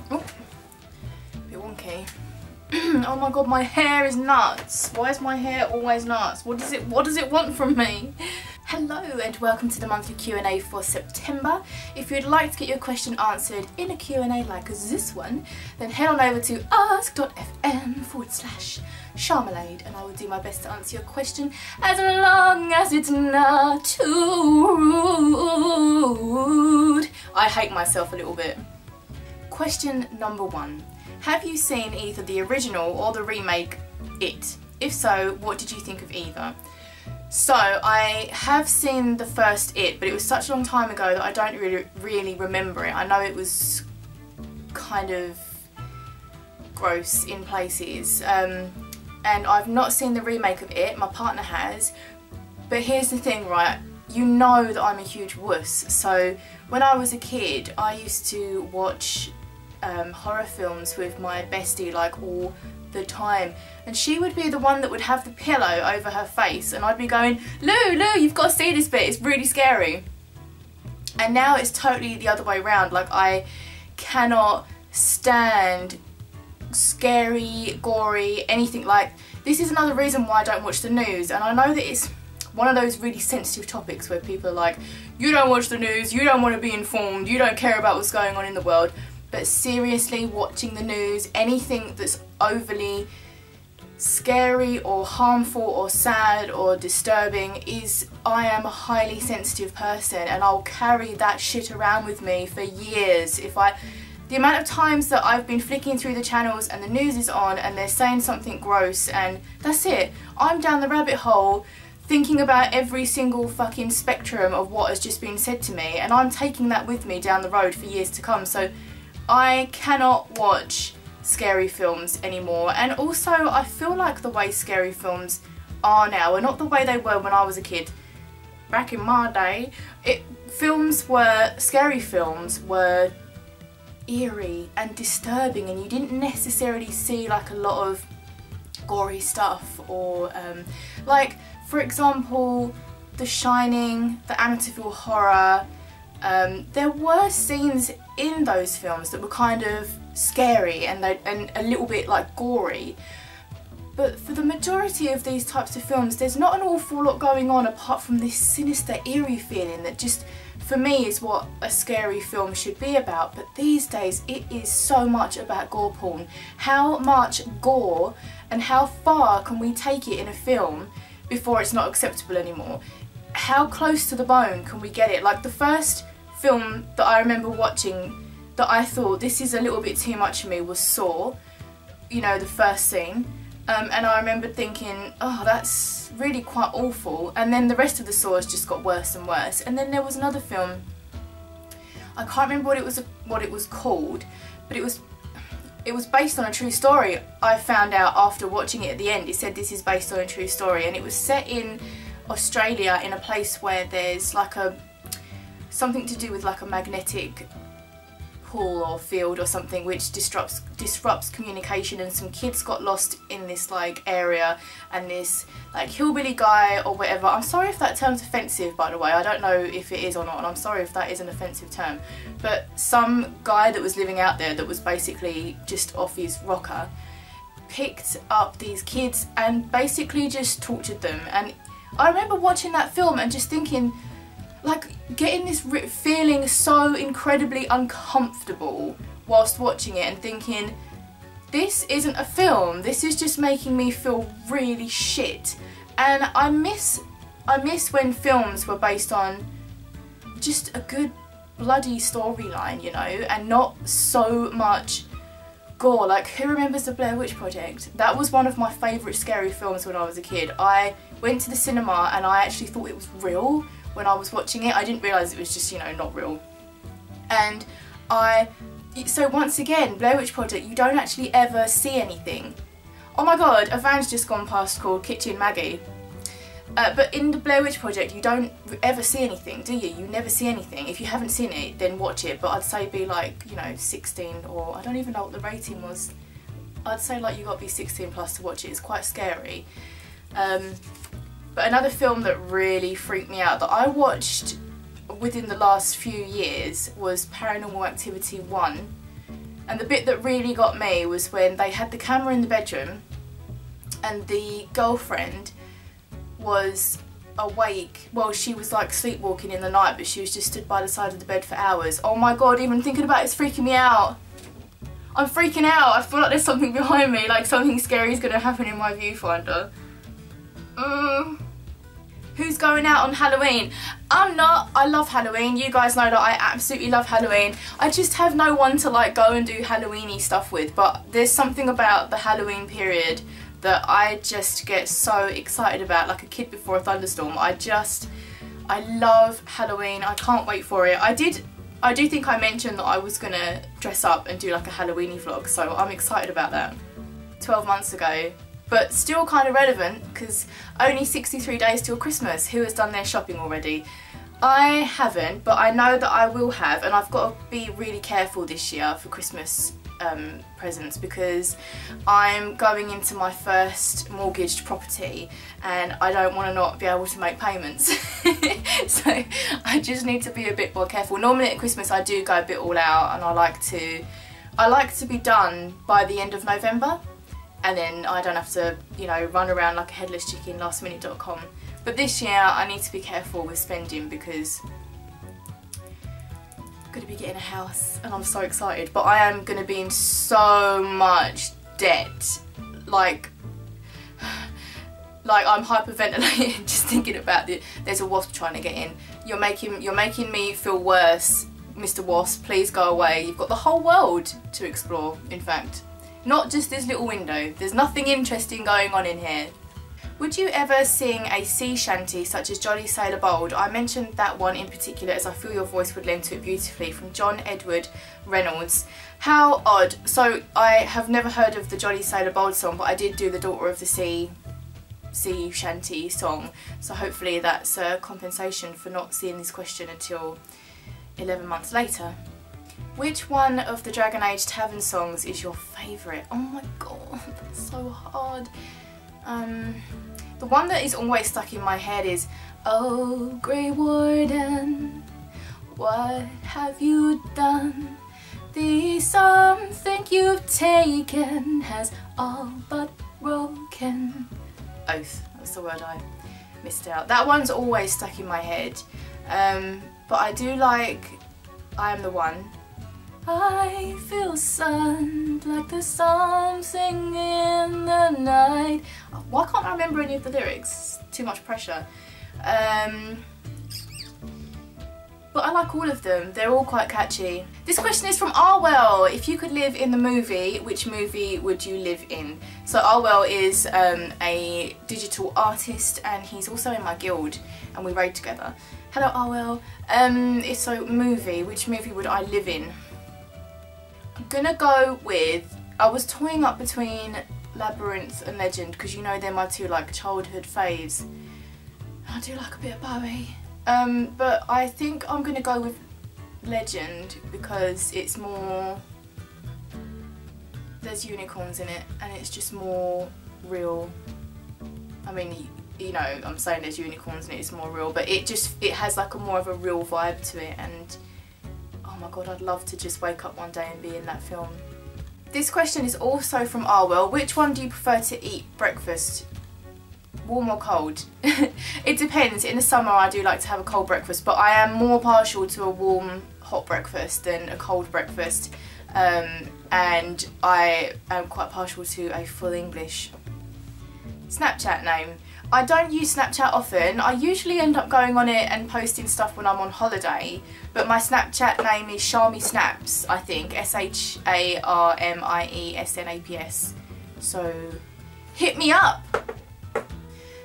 Oh, a bit wonky. Oh my god, my hair is nuts. Why is my hair always nuts? What does it want from me? Hello and welcome to the monthly Q&A for September. If you'd like to get your question answered in a Q&A like this one, then head on over to ask.fm/Sharmalade and I will do my best to answer your question as long as it's not too rude. I hate myself a little bit. Question number 1. Have you seen either the original or the remake It? If so, what did you think of either? So, I have seen the first It, but it was such a long time ago that I don't really remember it. I know it was kind of gross in places, and I've not seen the remake of It. My partner has, but here's the thing, right? You know that I'm a huge wuss, so when I was a kid I used to watch horror films with my bestie like all the time, and she would be the one that would have the pillow over her face and I'd be going, Lou, you've got to see this bit, it's really scary. And now it's totally the other way around. Like, I cannot stand scary, gory, anything. Like, this is another reason why I don't watch the news, and I know that it's one of those really sensitive topics where people are like, you don't watch the news, you don't want to be informed, you don't care about what's going on in the world. But seriously, watching the news, anything that's overly scary or harmful or sad or disturbing I am a highly sensitive person and I'll carry that shit around with me for years. The amount of times that I've been flicking through the channels and the news is on and they're saying something gross and that's it, I'm down the rabbit hole thinking about every single fucking spectrum of what has just been said to me, and I'm taking that with me down the road for years to come. So I cannot watch scary films anymore, and also I feel like the way scary films are now are not the way they were when I was a kid. Back in my day, scary films were eerie and disturbing, and you didn't necessarily see like a lot of gory stuff or like, for example, The Shining, the Amityville Horror. There were scenes in those films that were kind of scary and a little bit like gory, but for the majority of these types of films there's not an awful lot going on apart from this sinister, eerie feeling that just, for me, is what a scary film should be about. But these days it is so much about gore porn. How much gore and how far can we take it in a film before it's not acceptable anymore? How close to the bone can we get it? Like, the first film that I remember watching that I thought this is a little bit too much for me was Saw, you know, the first scene, and I remember thinking, oh, that's really quite awful, and then the rest of the Saws just got worse and worse. And then there was another film, I can't remember what it was called, but it was based on a true story. I found out after watching it at the end, it said this is based on a true story, and it was set in Australia in a place where there's like something to do with like a magnetic pool or field or something which disrupts communication, and some kids got lost in this like area, and this like hillbilly guy or whatever, I'm sorry if that term's offensive by the way, I don't know if it is or not, and I'm sorry if that is an offensive term, but some guy that was living out there that was basically just off his rocker picked up these kids and basically just tortured them. And I remember watching that film and just thinking, like, getting this feeling so incredibly uncomfortable whilst watching it and thinking, this isn't a film, this is just making me feel really shit. And I miss when films were based on just a good bloody storyline, you know, and not so much gore. Like, who remembers the Blair Witch Project? That was one of my favourite scary films when I was a kid. I went to the cinema and I actually thought it was real when I was watching it. I didn't realise it was just, you know, not real. And so once again, Blair Witch Project, you don't actually ever see anything. Oh my god, a van's just gone past called Kitchen Maggie. But in the Blair Witch Project you don't ever see anything, do you? You never see anything. If you haven't seen it, then watch it, but I'd say be like, you know, 16, or I don't even know what the rating was. I'd say like you got to be 16 plus to watch it. It's quite scary. But another film that really freaked me out that I watched within the last few years was Paranormal Activity 1. And the bit that really got me was when they had the camera in the bedroom and the girlfriend was awake. Well, she was like sleepwalking in the night, but she was just stood by the side of the bed for hours. Oh my god, even thinking about it's freaking me out. I'm freaking out. I feel like there's something behind me, like something scary is going to happen in my viewfinder. Who's going out on Halloween? I'm not. I love Halloween. You guys know that I absolutely love Halloween. I just have no one to like go and do Halloween-y stuff with, but there's something about the Halloween period that I just get so excited about, like a kid before a thunderstorm. I love Halloween. I can't wait for it. I do think I mentioned that I was gonna dress up and do like a Halloween-y vlog, so I'm excited about that. 12 months ago. But still kind of relevant because only 63 days till Christmas. Who has done their shopping already? I haven't, but I know that I will have, and I've got to be really careful this year for Christmas presents because I'm going into my first mortgaged property and I don't want to not be able to make payments. So I just need to be a bit more careful. Normally at Christmas I do go a bit all out, and I like to be done by the end of November. And then I don't have to, you know, run around like a headless chicken lastminute.com. But this year I need to be careful with spending because I'm going to be getting a house and I'm so excited. But I am going to be in so much debt. Like I'm hyperventilating just thinking about it. There's a wasp trying to get in. You're making me feel worse, Mr. Wasp. Please go away. You've got the whole world to explore, in fact. Not just this little window. There's nothing interesting going on in here. Would you ever sing a sea shanty such as Jolly Sailor Bold? I mentioned that one in particular as I feel your voice would lend to it beautifully. From John Edward Reynolds. How odd. So I have never heard of the Jolly Sailor Bold song, but I did do the Daughter of the Sea shanty song. So hopefully that's a compensation for not seeing this question until 11 months later. Which one of the Dragon Age Tavern songs is your favourite? Oh my god, that's so hard. The one that is always stuck in my head is Oh Grey Warden, what have you done? The something you've taken has all but broken. Oath, that's the word I missed out. That one's always stuck in my head. But I do like I Am the One. I feel sun like the something in the night. Why can't I remember any of the lyrics? Too much pressure. But I like all of them. They're all quite catchy. This question is from Arwell. If you could live in the movie, which movie would you live in? So Arwell is a digital artist and he's also in my guild and we raid together. Hello Arwell. So movie, which movie would I live in? I'm gonna go with, I was toying up between Labyrinth and Legend because you know they're my two like childhood faves. I do like a bit of Bowie. But I think I'm gonna go with Legend because it's more, there's unicorns in it and it's just more real. I mean, you know, I'm saying there's unicorns in it, it's more real, but it has like a more of a real vibe to it, and oh my god, I'd love to just wake up one day and be in that film. This question is also from Arwell. Which one do you prefer to eat breakfast? Warm or cold? It depends. In the summer I do like to have a cold breakfast, but I am more partial to a warm hot breakfast than a cold breakfast, and I am quite partial to a full English. Snapchat name. I don't use Snapchat often. I usually end up going on it and posting stuff when I'm on holiday, but my Snapchat name is Sharmy Snaps, I think. SHARMIESNAPS. So hit me up.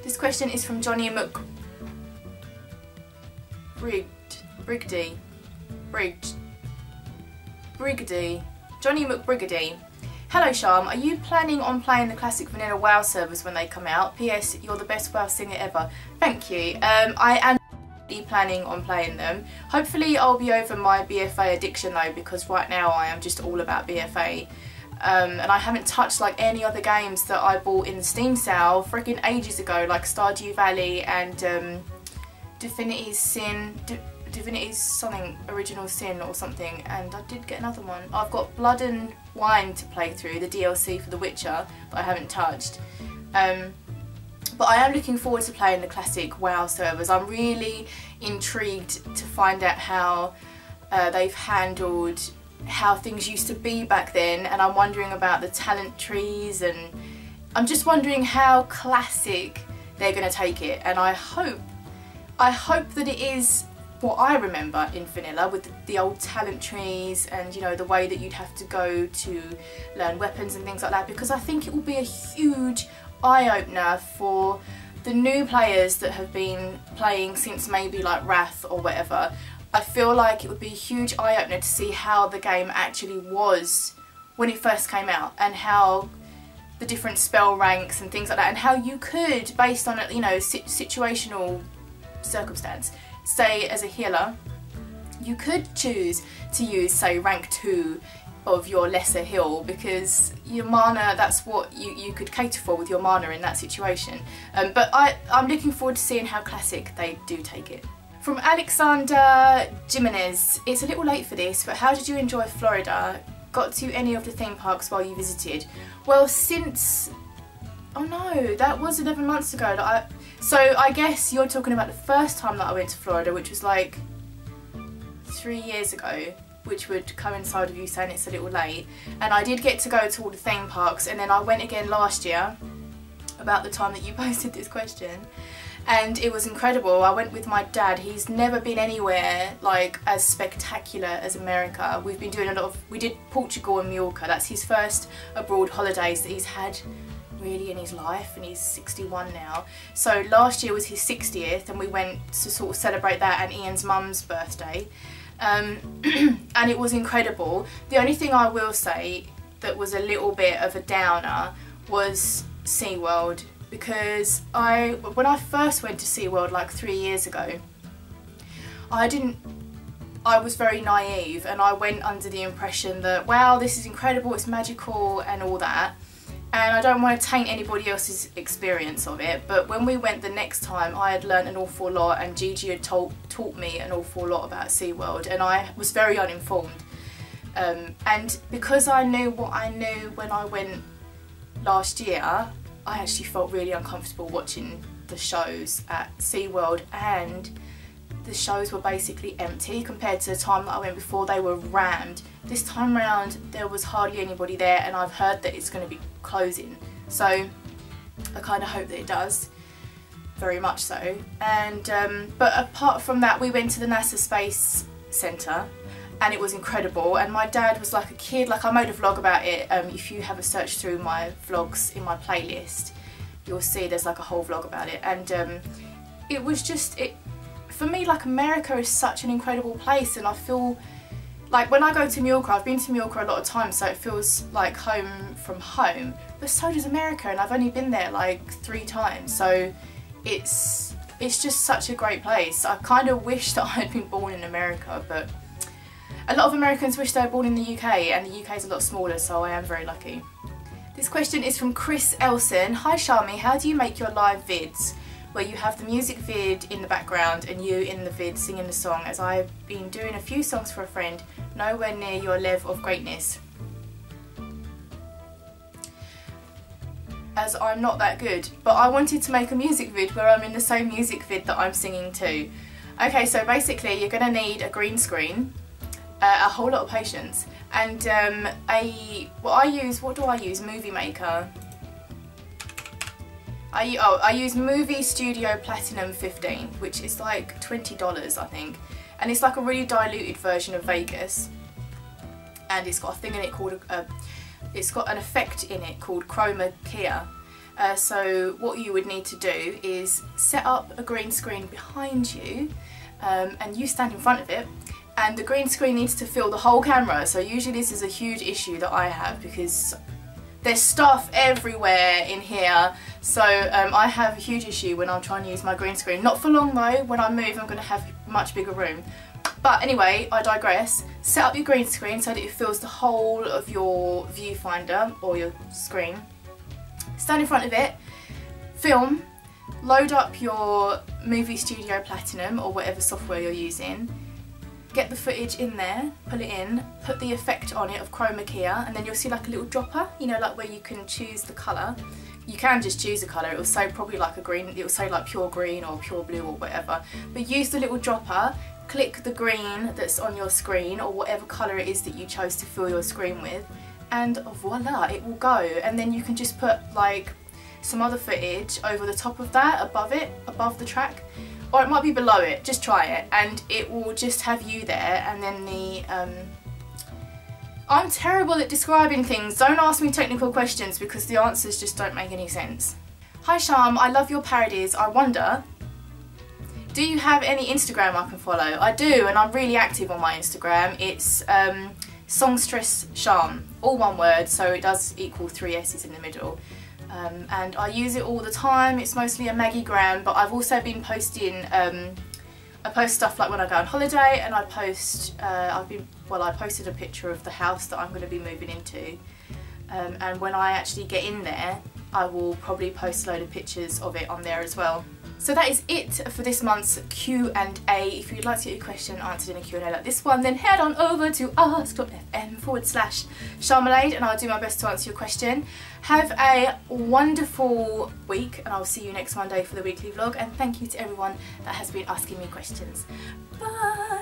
This question is from Johnny Brigdy. Johnny McBriggedy. Hello Sharm, are you planning on playing the classic vanilla WoW servers when they come out? PS, you're the best WoW singer ever. Thank you. I am planning on playing them. Hopefully I'll be over my BFA addiction though, because right now I am just all about BFA. And I haven't touched like any other games that I bought in the Steam sale freaking ages ago, like Stardew Valley and Divinity's Sin. Divinity's something Original Sin or something, and I did get another one. I've got Blood and Wine to play through, the DLC for The Witcher, that I haven't touched. But I am looking forward to playing the classic WoW servers. I'm really intrigued to find out how they've handled how things used to be back then, and I'm wondering about the talent trees, and I'm just wondering how classic they're going to take it. And I hope that it is what I remember in vanilla, with the old talent trees and, you know, the way that you'd have to go to learn weapons and things like that, because I think it will be a huge eye-opener for the new players that have been playing since maybe like Wrath or whatever. I feel like it would be a huge eye-opener to see how the game actually was when it first came out, and how the different spell ranks and things like that, and how you could, based on, you know, situational circumstance, say as a healer, you could choose to use, say, rank 2 of your lesser heal, because your mana, that's what you could cater for with your mana in that situation. But I'm looking forward to seeing how classic they do take it. From Alexander Jimenez, it's a little late for this, but how did you enjoy Florida? Got to any of the theme parks while you visited? Well, since, oh no, that was 11 months ago. So I guess you're talking about the first time that I went to Florida, which was like 3 years ago, which would coincide with you saying it's a little late. And I did get to go to all the theme parks, and then I went again last year, about the time that you posted this question, and it was incredible. I went with my dad. He's never been anywhere like as spectacular as America. We've been doing a lot of, we did Portugal and Mallorca. That's his first abroad holidays that he's had really in his life, and he's 61 now. So last year was his 60th, and we went to sort of celebrate that and Ian's mum's birthday, and it was incredible. The only thing I will say that was a little bit of a downer was SeaWorld, because when I first went to SeaWorld like 3 years ago, I was very naive, and I went under the impression that, wow, this is incredible, it's magical and all that. And I don't want to taint anybody else's experience of it, but when we went the next time, I had learnt an awful lot, and Gigi had taught me an awful lot about SeaWorld, and I was very uninformed. And because I knew what I knew when I went last year, I actually felt really uncomfortable watching the shows at SeaWorld, and the shows were basically empty compared to the time that I went before. They were rammed. This time round there was hardly anybody there, and I've heard that it's going to be closing, so I kind of hope that it does, very much so. And but apart from that, we went to the NASA Space Centre, and it was incredible, and my dad was like a kid. Like, I made a vlog about it. If you have a search through my vlogs in my playlist, you'll see there's like a whole vlog about it. And it was just, for me, like, America is such an incredible place, and I feel like when I go to Mallorca, I've been to Mallorca a lot of times, so it feels like home from home, but so does America, and I've only been there like 3 times, so it's just such a great place. I kind of wish that I had been born in America, but a lot of Americans wish they were born in the UK, and the UK is a lot smaller, so I am very lucky. This question is from Chris Elson. Hi Sharmy, how do you make your live vids where you have the music vid in the background and you in the vid singing the song, as I've been doing a few songs for a friend, nowhere near your level of greatness? As I'm not that good, but I wanted to make a music vid where I'm in the same music vid that I'm singing too. Okay, so basically you're going to need a green screen, a whole lot of patience, and what do I use? Movie Maker. I use Movie Studio Platinum 15, which is like $20 I think, and it's like a really diluted version of Vegas, and it's got a thing in it called it's got an effect in it called chroma key. So what you would need to do is set up a green screen behind you, and you stand in front of it, and the green screen needs to fill the whole camera. So usually this is a huge issue that I have, because there's stuff everywhere in here, so I have a huge issue when I'm trying to use my green screen. Not for long though. When I move, I'm going to have a much bigger room. But anyway, I digress. Set up your green screen so that it fills the whole of your viewfinder or your screen. Stand in front of it, film, load up your Movie Studio Platinum or whatever software you're using, get the footage in there, pull it in, put the effect on it of chroma key, and then you'll see like a little dropper, you know, like where you can choose the colour. You can just choose a colour, it will say probably like a green, it will say like pure green or pure blue or whatever, but use the little dropper, click the green that's on your screen or whatever colour it is that you chose to fill your screen with, and voila, it will go. And then you can just put like some other footage over the top of that, above the track, or it might be below it, just try it, and it will just have you there. And then the I'm terrible at describing things, don't ask me technical questions because the answers just don't make any sense. Hi Sharm, I love your parodies. I wonder, do you have any Instagram I can follow? I do, and I'm really active on my Instagram. It's Songstress Sharm, all one word, so it does equal 3 S's in the middle. And I use it all the time. It's mostly a Maggiegram, but I've also been posting, I post stuff like when I go on holiday, and I post, I posted a picture of the house that I'm going to be moving into, and when I actually get in there I will probably post a load of pictures of it on there as well. So that is it for this month's Q&A. If you'd like to get your question answered in a Q&A like this one, then head on over to ask.fm/Sharmalade and I'll do my best to answer your question. Have a wonderful week, and I'll see you next Monday for the weekly vlog, and thank you to everyone that has been asking me questions. Bye!